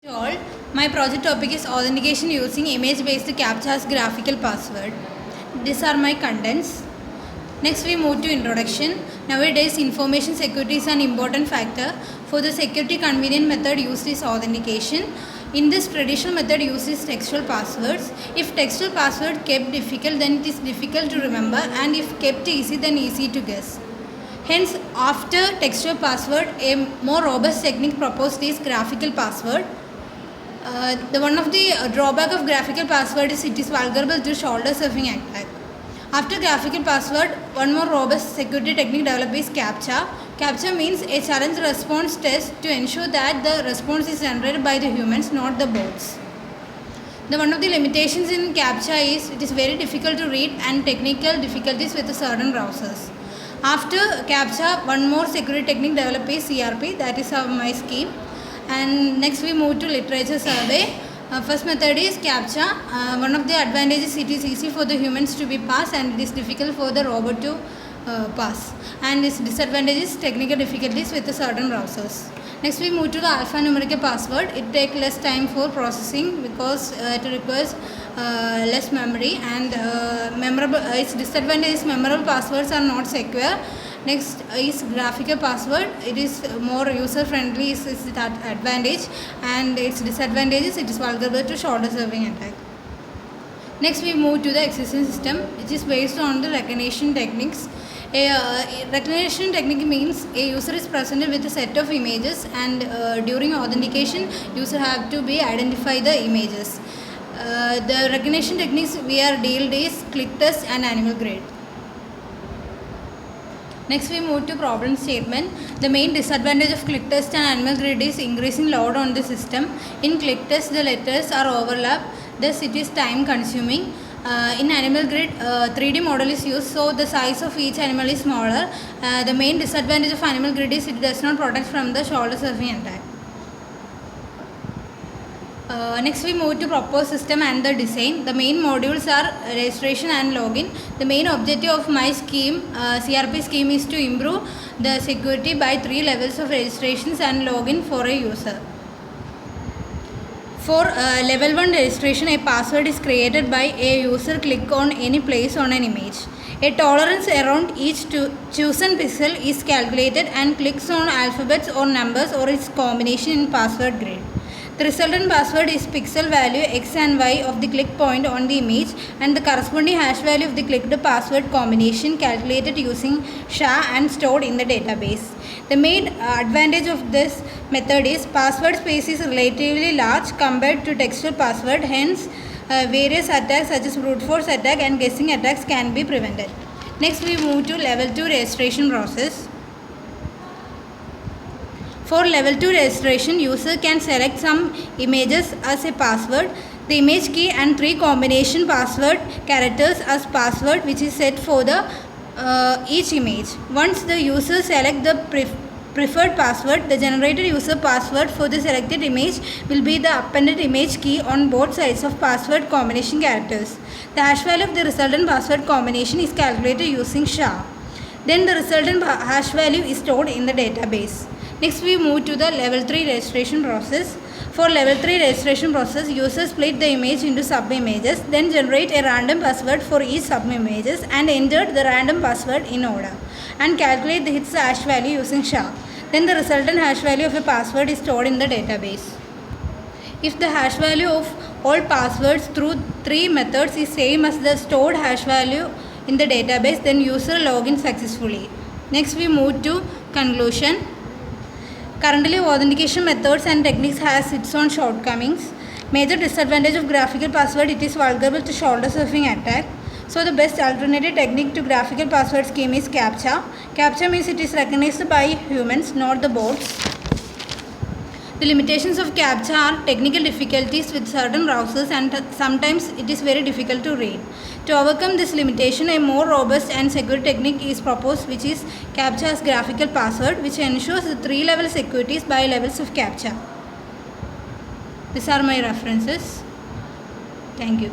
To all, my project topic is authentication using image-based Captcha's graphical password. These are my contents. Next we move to introduction. Nowadays information security is an important factor. For the security convenient method used is authentication. In this traditional method uses textual passwords. If textual password kept difficult, then it is difficult to remember, and if kept easy, then easy to guess. Hence, after textual password, a more robust technique proposed is graphical password. The one of the drawback of graphical password is it is vulnerable to shoulder surfing attack. After graphical password, one more robust security technique developed is Captcha. Captcha means a challenge response test to ensure that the response is generated by the humans, not the bots. One of the limitations in Captcha is it is very difficult to read and technical difficulties with certain browsers. After Captcha, one more security technique developed is CRP, that is my scheme. And next we move to literature survey. First method is Captcha. One of the advantages, it is easy for the humans to be passed and it is difficult for the robot to pass. And its disadvantages, technical difficulties with certain browsers. Next we move to the alphanumeric password. It takes less time for processing because it requires less memory, and its disadvantage is memorable passwords are not secure. Next is graphical password. It is more user friendly is its advantage, and its disadvantages, it is vulnerable to shoulder surfing attack. Next we move to the existing system, which is based on the recognition techniques. A recognition technique means a user is presented with a set of images, and during authentication user have to be identify the images. The recognition techniques we are dealt is click test and animal grade. Next we move to problem statement. The main disadvantage of click test and animal grid is increasing load on the system. In click test the letters are overlapped, thus it is time consuming. In animal grid 3D model is used, so the size of each animal is smaller. The main disadvantage of animal grid is it does not protect from the shoulder surfing attack. Next we move to proposed system and the design. The main modules are registration and login. The main objective of my scheme, CRP scheme, is to improve the security by 3 levels of registrations and login for a user. For level 1 registration, a password is created by a user click on any place on an image. A tolerance around each chosen pixel is calculated and clicks on alphabets or numbers or its combination in password grid. The resultant password is pixel value x and y of the click point on the image and the corresponding hash value of the clicked password combination calculated using SHA and stored in the database. The main advantage of this method is password space is relatively large compared to textual password, hence various attacks such as brute force attack and guessing attacks can be prevented. Next we move to level 2 registration process. For level 2 registration, user can select some images as a password, the image key and 3 combination password characters as password which is set for the each image. Once the user select the preferred password, the generated user password for the selected image will be the appended image key on both sides of password combination characters. The hash value of the resultant password combination is calculated using SHA. Then the resultant hash value is stored in the database. Next we move to the level 3 registration process. For level 3 registration process, users split the image into sub-images, then generate a random password for each sub-images and enter the random password in order and calculate its hash value using SHA. Then the resultant hash value of a password is stored in the database. If the hash value of all passwords through 3 methods is same as the stored hash value in the database, then user login successfully. Next we move to conclusion. Currently, authentication methods and techniques has its own shortcomings. Major disadvantage of graphical password, it is vulnerable to shoulder surfing attack. So the best alternative technique to graphical password scheme is Captcha. Captcha means it is recognized by humans, not the bots. The limitations of Captcha are technical difficulties with certain browsers and sometimes it is very difficult to read. To overcome this limitation, a more robust and secure technique is proposed, which is Captcha's graphical password, which ensures the 3-level securities by levels of Captcha. These are my references. Thank you.